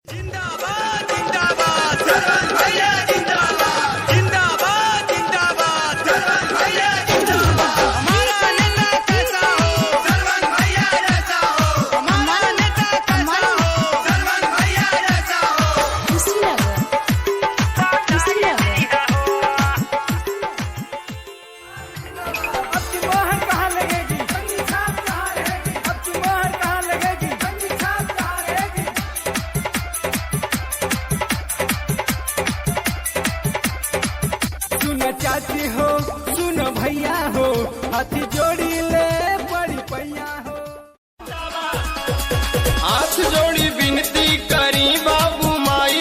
जिंदाबाद जिंदाबाद सरवन भैया जिंदाबाद जिंदाबाद जिंदाबाद सरवन भैया जिंदाबाद। हमारा नेता कैसा हो सरवन भैया जैसा हो, हमारा नेता कैसा हो सरवन भैया जैसा हो। अब की मोहर कहाँ लगेगी, संगी छाप कहाँ रहेगी, अब की मोहर कहाँ लगेगी, संगी छाप कहाँ रहेगी। सुनो चाची हो सुनो भैया हो, हाथ जोड़ी ले बड़ी पैया हो। हाथ जोड़ी विनती करी बाबू माई,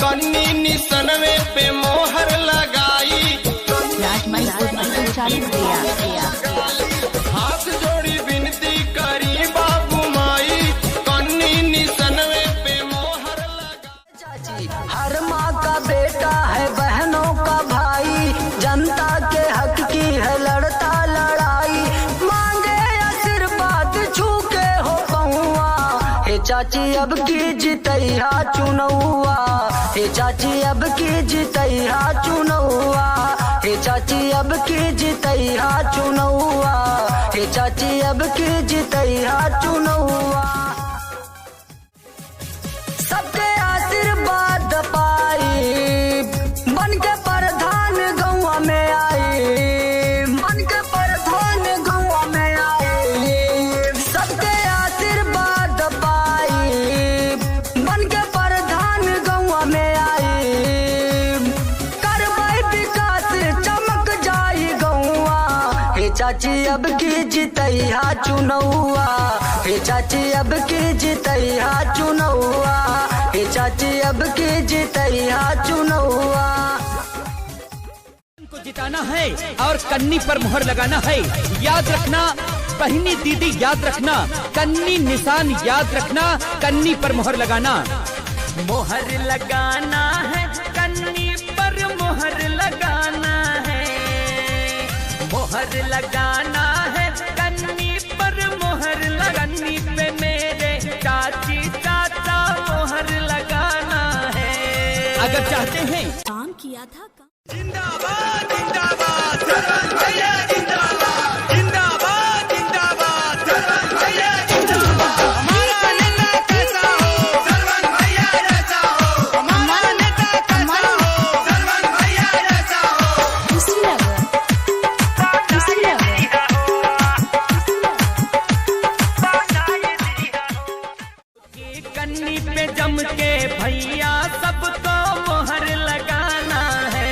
कन्नी निसनवे पे मोहर लगाई। हाथ जोड़ी विनती करी बाबू माई, कन्नी निसनवे पे मोहर लगाई। हर माँ का बेटा है बहनों का भाई, जनता के हक की है लड़ता लड़ाई। मांगे आशीर्वाद छू के हो पहुआ, हे चाची अब की जितैया चुनौआ, हे चाची अब की जितैया चुनौआ, हे चाची अब की जितैया चुनौआ, हे चाची अब की जितैया चुनौआ। सबके आशीर्वाद पाई, बन के प्रधान गौवा में आई, बन के प्रधान गौवा में आई। सबके आशीर्वाद पाई, बन के प्रधान गौवा में आई। करबै विकास चमक जाई गौवा, हे चाची अब की जितैया चुनौआ, हे चाची अब की जितैया चुनौआ, हे चाची अब की जितैया चुनौआ। को जिताना है और कन्नी पर मोहर लगाना है। याद रखना बहिनी दीदी, याद रखना कन्नी निशान, याद रखना कन्नी पर मोहर लगाना। मोहर लगाना है कन्नी पर मोहर लगाना है, मोहर लगाना है कन्नी पर मोहर कन्नी पे मेरे चाची चाचा मोहर लगाना है। अगर चाहते हैं काम किया था जिंदाबाद जिंदाबाद सरवन भैया जिंदाबाद जिंदाबाद जिंदाबाद सरवन भैया जिंदाबाद। हमारा नेता कैसा हो सरवन भैया जैसा हो, हमारा नेता कैसा हो सरवन भैया जैसा हो। कन्नी पे जम के भैया सबको मोहर लगाना है,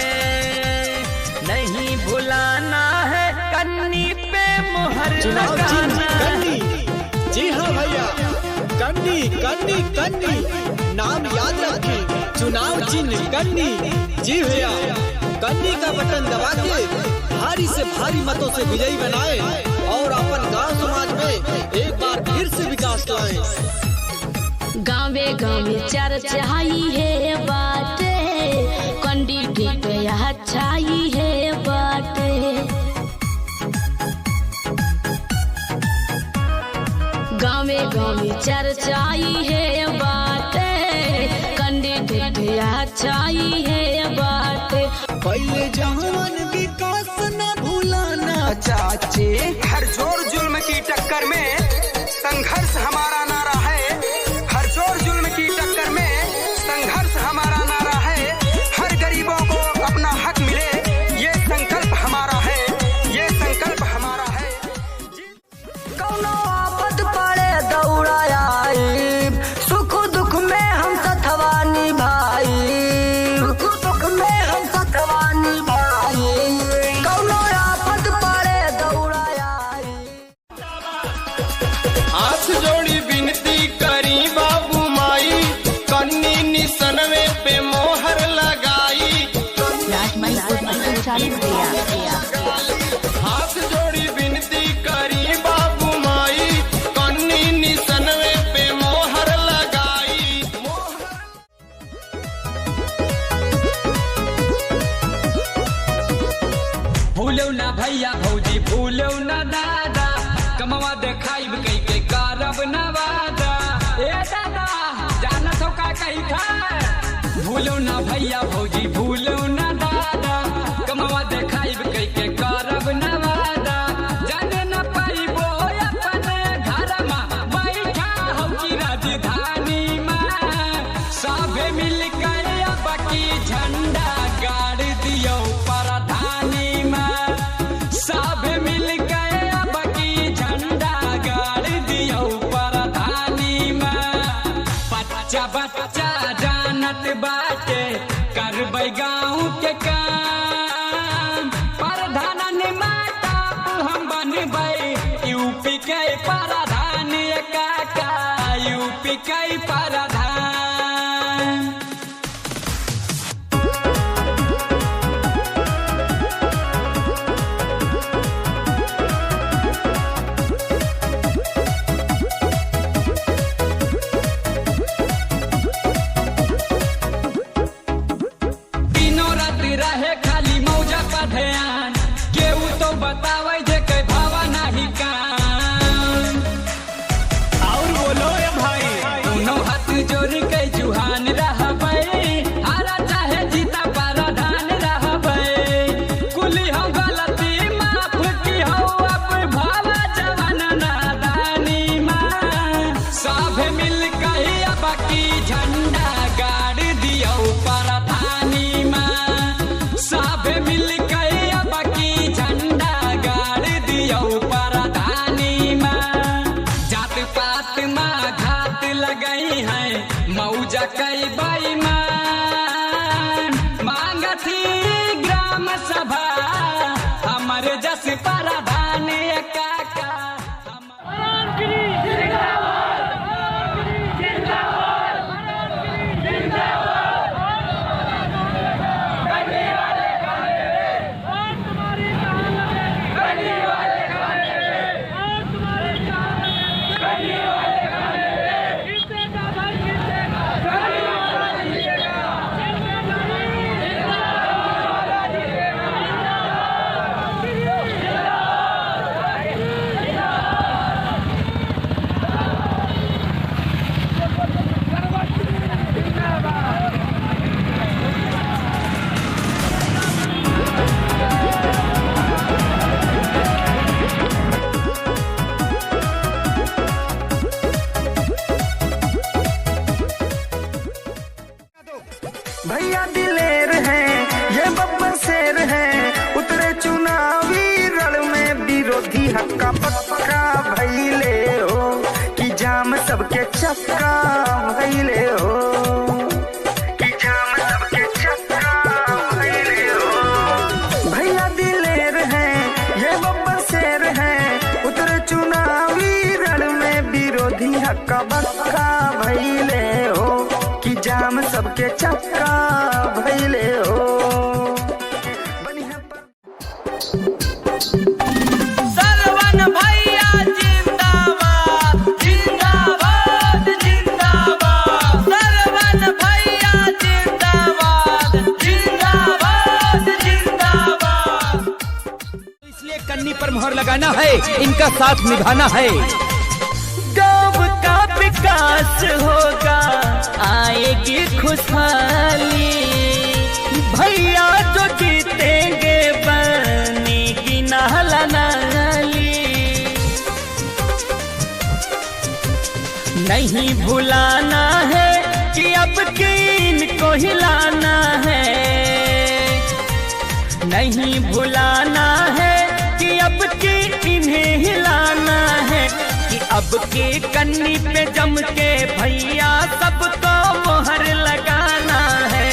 नहीं भुलाना है कन्नी पे मोहर लगाना है। जी हाँ भैया, कन्नी कन्नी कन्नी नाम याद रखें, चुनाव चिन्ह कन्नी। जी भैया, कन्नी का बटन दबा के भारी से भारी मतों से विजयी बनाए और अपन गांव समाज में एक बार फिर से विकास लाएं। गाँवे गाँवे चर्चाई है बाटे, कैंडिडेट अच्छाई है बाटे। गाँवे गाँवे चर्चाई है बाटे, कैंडिडेट अच्छाई है बाटे। पहले जहान विकास न भूलाना चाची, हर जोर जुल्म की टक्कर में संघर्ष हमारा नारा है, हर जोर जुल्म की टक्कर में संघर्ष हमारा नारा है। हर गरीबों को अपना हक मिले, ये संकल्प हमारा है, ये संकल्प हमारा है। कौनो आफत पड़े दौड़ाया, सुख दुख में हम सथवा निभाई, सुख दुख में हम सथवा निभाई। कौनो आफत पड़े दौड़ाया। हाथ जोड़ी विनती करी बाबू माई, कन्नी निसनवे पे मोहर लगाई। हाथ जोड़ी विनती करी बाबू माई, कन्नी निसनवे पे मोहर लगाई। भूलो ना भैया भौजी, भूलो ना दादा, कमवा देखाइब कई के कारब ना वादा। ए दादा जानत हो का कही था भूलो ना भैया भौजी भूलो ना दादा कमवा देखाइब कई के करब ना वादा जाने न पाइबो अपने घर में बैठा हो की राजधानी में सबे मिल कर अब की झंडा गाड़ दियो प्रधानी में सबे मिल कर अब की झंडा गाड़ दियो प्रधानी में बच्चा बच्चा जानत बाटे करबै गाँव के काम प्रधान माता हम बनबै यूपी के प्रधान काका यूपी के प्रधान तीनों रात रहे खाली मौजा पर ध्यान केहू तो बतावे जे के भावा नाही काम और बोलो ये भाई दोनों हाथ जोड़ के जुहान रहबै हारा चाहे जीता प्रधान रहबै कुली हो गलती माफ की हो अब भावा जवान नादानी मां सब मिल के अब की झंडा गाड़ दियो प्रधानी मां सब मिल के अब की झंडा गाड़ दियो प्रधानी मां जात पात माँ घात लगई है मौजा कई बेईमान मांगथी ग्राम सभा हमर जस प्रधान काका भैया दिलेर हैं ये बब्बर शेर हैं उतरे चुनावी रण में विरोधी हक्का पक्का भैले हो कि जाम सबके चक्का भैले हो कि जाम सबके चक्का भैले हो भैया दिलेर हैं ये बब्बर शेर हैं उतरे चुनावी रण में विरोधी हक्का पक्का भैले हो कि जाम सबके चक्का भैले हो सरवन भैया जिंदाबाद जिंदाबाद जिंदाबाद सरवन भैया जिंदाबाद जिंदाबाद जिंदाबाद इसलिए कन्नी पर मोहर लगाना है इनका साथ निभाना है गाँव का विकास होगा आएगी खुशहाली भैया जो जीतेंगे बनेगी नाला नाली नहीं भुलाना है कि अब की इनको हिलाना है नहीं भुलाना है कि अब की इन्हें हिलाना है कि अब की कन्नी पे जम के भैया सबको मोहर लगाना है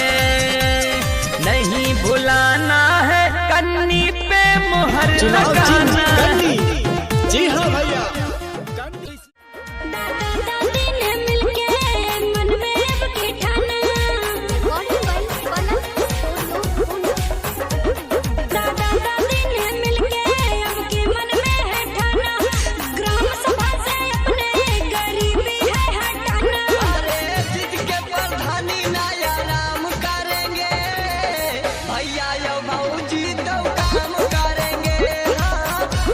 नहीं भुलाना है कन्नी पे मोहर चुनाव लगाना चिन्ह है कन्नी। जी हाँ भैया भैया यो भौजी तो काम करेंगे हाँ।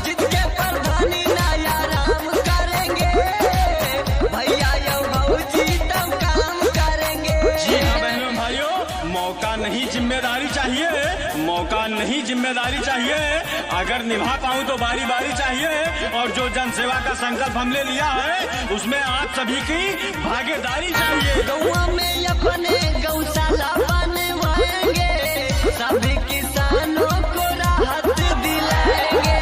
नहीं जिम्मेदारी चाहिए, मौका नहीं जिम्मेदारी चाहिए। अगर निभा पाऊं तो बारी बारी चाहिए, और जो जनसेवा का संकल्प हमने लिया है उसमें आप सभी की भागीदारी चाहिए। गौवा में अपने गौशाला बनवाएंगे, सभी किसानों को राहत दिलाएंगे।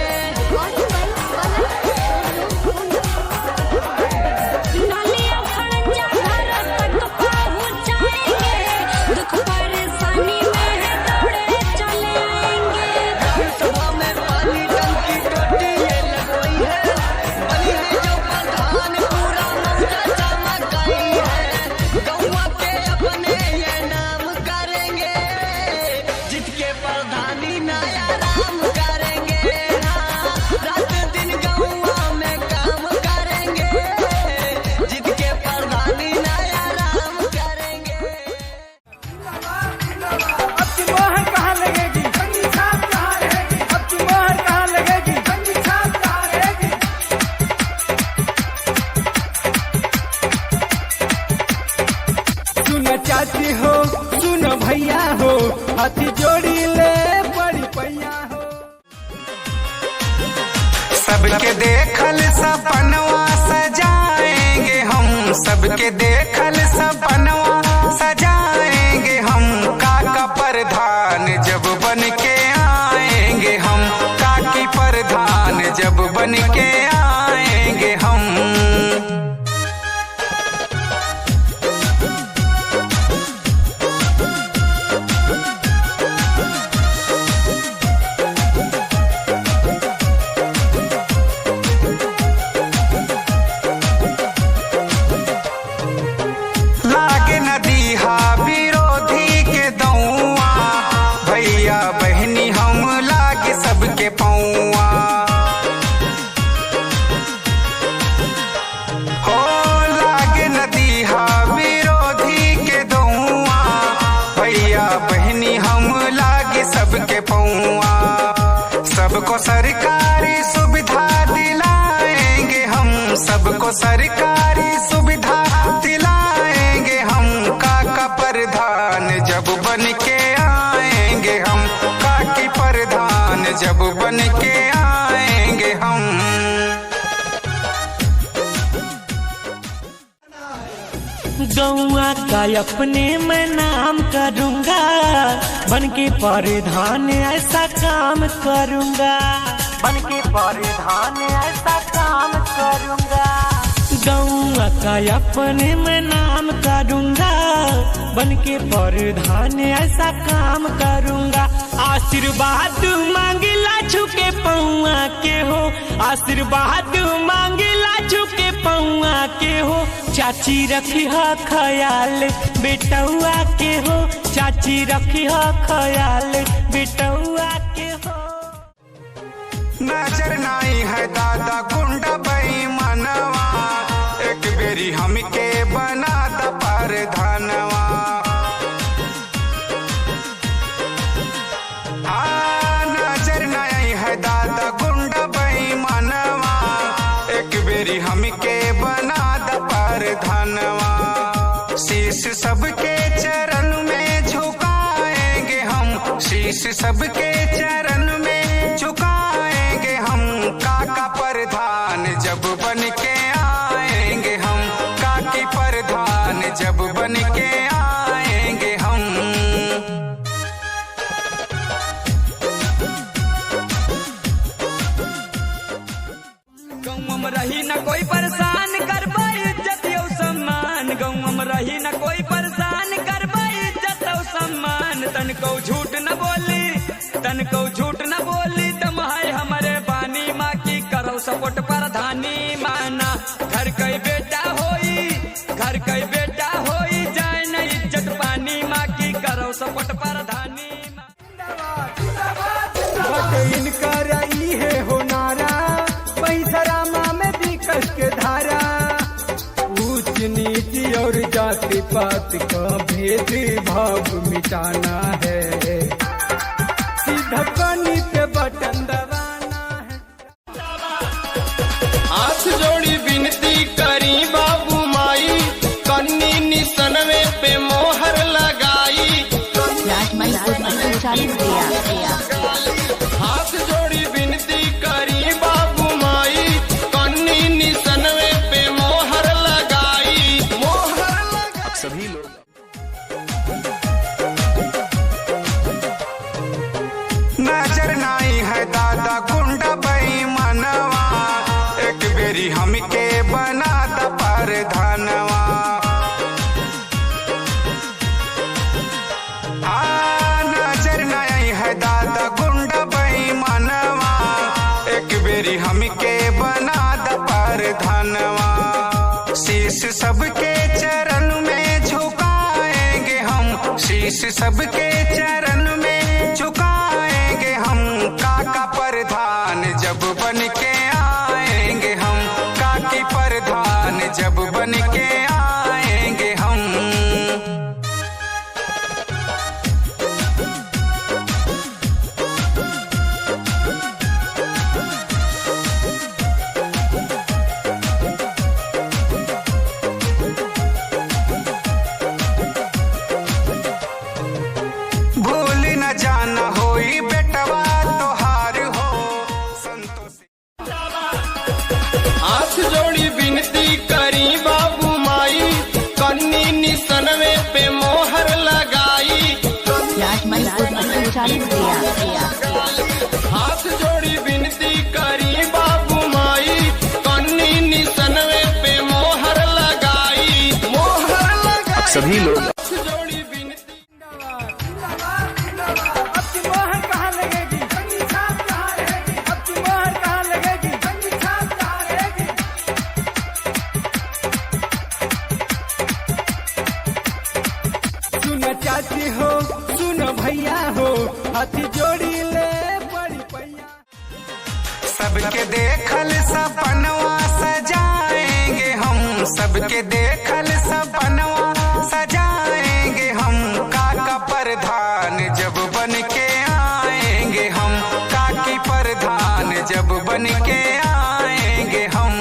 नालियाँ खड़ंजा घर तक पहुँचाएंगे, दुख परेशानी में है दौड़े चले आएंगे। सभा में पानी टंकी टोटी ये लगवाई है, बनी है जो प्रधान पूरा मौजा चमकाई है। गौवा के अपने ये नाम करेंगे, जिसके प्रधानी नया राम करेंगे। हाँ, रात दिन गौवा में काम करेंगे, जिसके प्रधानी नया राम करेंगे। अब की मोहर कहाँ लगेगी, कंगी छाप कहाँ रहेगी, अब की मोहर कहाँ लगेगी, कंगी छाप कहाँ रहेगी। सुन चाची हो, सुन भैया हो, हाथी जोड़ी ले बड़ी पैया हो। सबके देखल सपनवा सजाएंगे हम, सबके देखल सपनवा सजाएंगे हम। काका प्रधान जब बन के आएंगे हम, काकी प्रधान जब बन के आएंगे हम। लागे नदी हा विरोधी के दौआ, भैया बहनी हम लागे सबके पौआ। हो लागे नदी हा विरोधी के दौआ, भैया बहनी हम लागे सबके पौआ। सबको सरकारी सुविधा दिलाएंगे हम, सबको सरकारी सुविधा दिलाएंगे हम। काका प्रधान जब बन के आएंगे हम, काकी प्रधान जब बन के आएंगे हम। गौआ का अपने मैं नाम करूँगा, बन के प्रधान ऐसा काम करूँगा, बन के प्रधान ऐसा काम करूँगा। गौआ का अपने मैं नाम करूँगा, बन के प्रधान ऐसा काम करूँगा। आशीर्वाद मांगिला छुके पौआ के हो, आशीर्वाद मांगिला छुके पौआ के हो। चाची रखी हो ख्याल बेटौआ के हो, चाची रखी हो ख्याल बेटौआ के हो। नजर नाई है दादा गुंडा बेईमानवा, एक बेरी हमके बना द प्रधानवा। हाँ, नजर नाई है दादा गुंडा बेईमानवा, एक बेरी हमके बना द प्रधानवा। शीश सबके चरण में झुकाएंगे हम, शीश सबके चरण में झुकाएंगे हम। काका प्रधान जब बन के आएंगे हम, काकी प्रधान जब बन के आएंगे हम। गौवा में रही न कोई परेशान करबा इज्जत और सम्मान, गौवा में रही न कोई परेशान करबा इज्जत और सम्मान। तनको झूठ न बोली, तनको झूठ न बोली, दम है हमारे बानी माँ की करो सपोर्ट प्रधानी माना। घर कई बेटा होई, घर कई बेटा होई, जाए न इज्जत पानी माँ की करो सपोर्ट प्रधानी माँ। इनका रही है हो नारा, पैसरामा में विकास के धारा। ऊंच नीच और जाति पात का भेद भाव मिटाना है, सीधा पानी पे बटन दबाना है। हाथ जोड़ी विनती करी बाबू माई, कन्नी निसनवे पे मोहर लगाई। हाथ जोड़ी विनती करी बाबू माई, कन्नी निसनवे पे मोहर लगाई, मोहर लगाई। सभी लोग नजर नाई है दादा गुंडा बेईमानवा, एक बेरी हमके बना द परधानवा। नजर नाई है दादा गुंडा बेईमानवा, एक बेरी हमके बना द परधानवा। शीश सबके चरण में झुकाएंगे हम, शीश सबके चरण में झुकाएंगे हम। काका प्रधान जब बन के आएंगे हम, काकी प्रधान जब बन के आएंगे हम। भूल न जाना होई बेटवा तोहार हो संतोष। हाथ जोड़ी विनती करी बाबू माई, कन्नी निसनवे पे मोहर लगाई। हाथ जोड़ी विनती करी बाबू माई, कन्नी निसनवे पे मोहर लगाई, मोहर लगाई। सभी लोग हाथ जोड़ी विनती सुन चाची हो, सुन भैया हो, हाथ जोड़ी ले बड़ी पैया। सबके देखल सपनवा सजाएंगे हम, सबके देखल सपनवा सजाएंगे हम। काका प्रधान जब बन के आएंगे हम, काकी प्रधान जब बन के आएंगे हम।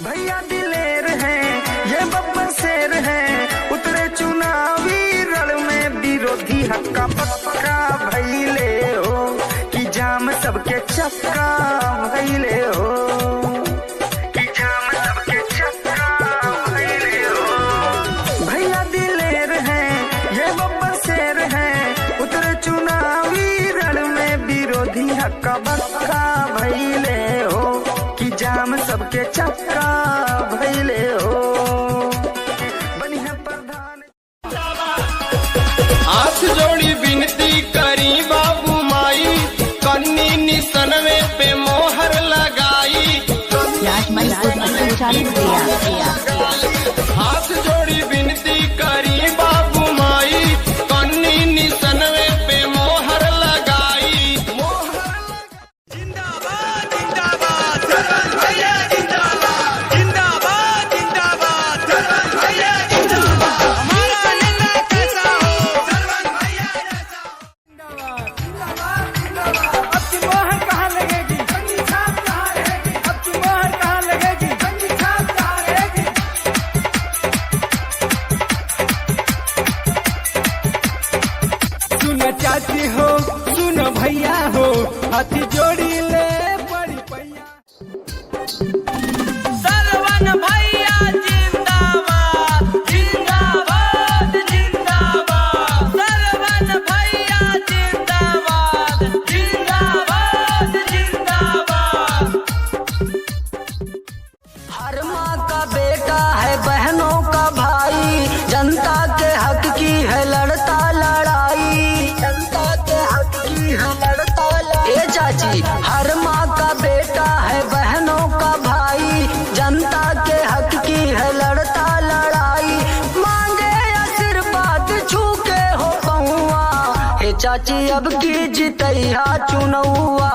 भैया दिलेर हैं, ये बब्बर शेर हैं, उतरे चुनावी रण में विरोधी हक्का पक्का भैले हो, कि जाम सबके चक्का भैले हो, कि जाम सबके चक्का भैले हो। भैया दिलेर हैं, ये बब्बर शेर हैं, उतरे चुनावी रण में विरोधी हक्का पक्का भैले हो, कि जाम सबके चक्का भैले हो। बढ़िया प्रधान हाथ जोड़ी विनती करी बाबू माई, कन्नी निसनवे पे मोहर लगाई। हाथ जोड़ी विनती करी बाबू माई, कन्नी निसनवे पे मोहर लगाई, मोहर लगाई। जिंदाबाद जिंदाबाद सरवन भैया जिंदाबाद, जिंदाबाद जिंदाबाद सरवन भैया जिंदाबाद। हमारा नेता कैसा हो सरवन भैया जैसा। अब की मोहर कहाँ लगेगी, कहाँ रहेगी, अब की मोहर कहाँ लगेगी, कहाँ रहेगी। चाची अब की जितैया चुनौआ,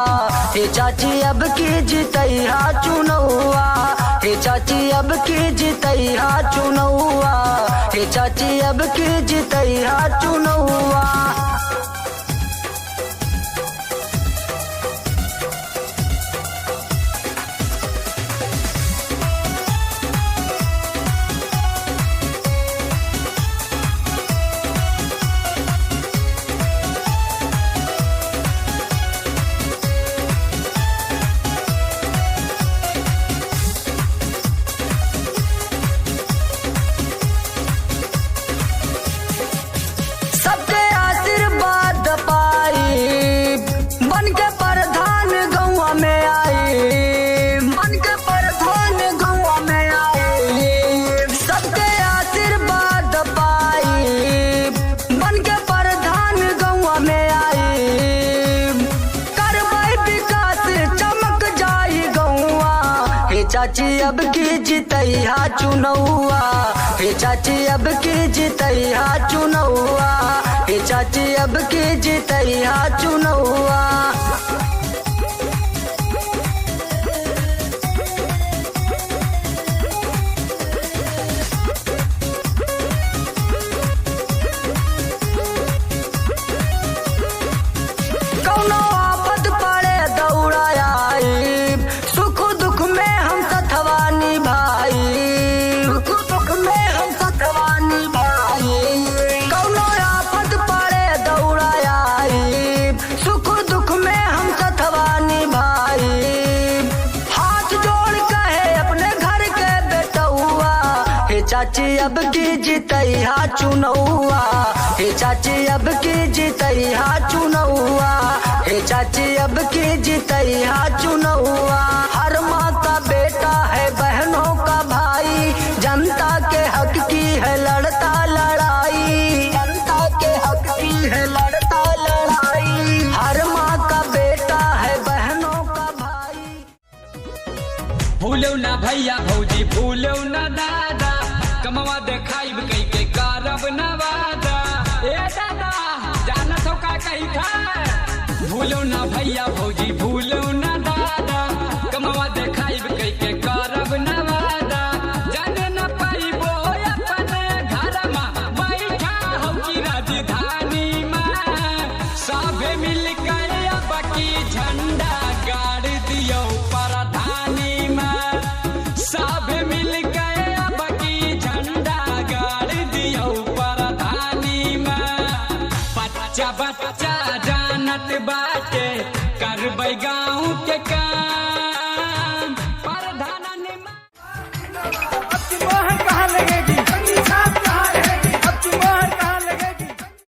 हे चाची अब की जितैया चुनौआ, हे चाची अब की जितैया चुनौआ, हे चाची अब की जितैया चुनौआ। सबके आशीर्वाद पाई, बन के प्रधान गौवा में आई, बन के प्रधान गौवा में आई। सबके आशीर्वाद पाई, बन के प्रधान गौवा में आई। करबै विकास चमक जाई गौवा, हे चाची अब की जितैया चुनौआ, हे चाची अब की जितैया चुनौआ, हे चाची अब की जितैया चुनौआ। कौनो आफत पड़े दौड़ा आई, सुख दुख में हम सथवा निभाई, सुख दुख में हम सथवा निभाई। कौनो आफत पड़े दौड़ा आई, सुख दुख में हम सथवा निभाई। हाथ जोड़ कहे अपने घर के बेटौआ, हे चाची अब की जितैया चुनौआ, हे चाची अब की जितैया चुनौआ, हे चाची अब की जितैया चुनौआ। हर माँ का बेटा है बहनों का भाई, जनता के हक की है लड़ता लड़ाई, जनता के हक की है लड़ता लड़ाई। हर माँ का बेटा है बहनों का भाई। भूलो ना भैया भौजी भूलो ना दादा, कमवा देखाइब कई के करब ना वादा। ए दादा जानत हो का कही था, भूलो ना भैया भौजी भूलो ना दादा, कमवा देखाइब कई के करब ना वादा। जाने न पाइबो अपने घर में बैठा हो की राजधानी में, सबे मिल कर अब की झंडा गाड़ दियो प्रधानी में, सब मिल कर अब की झंडा गाड़ दियो प्रधानी में। बच्चा बच्चा जानत बाटे करबै गाँव के काम,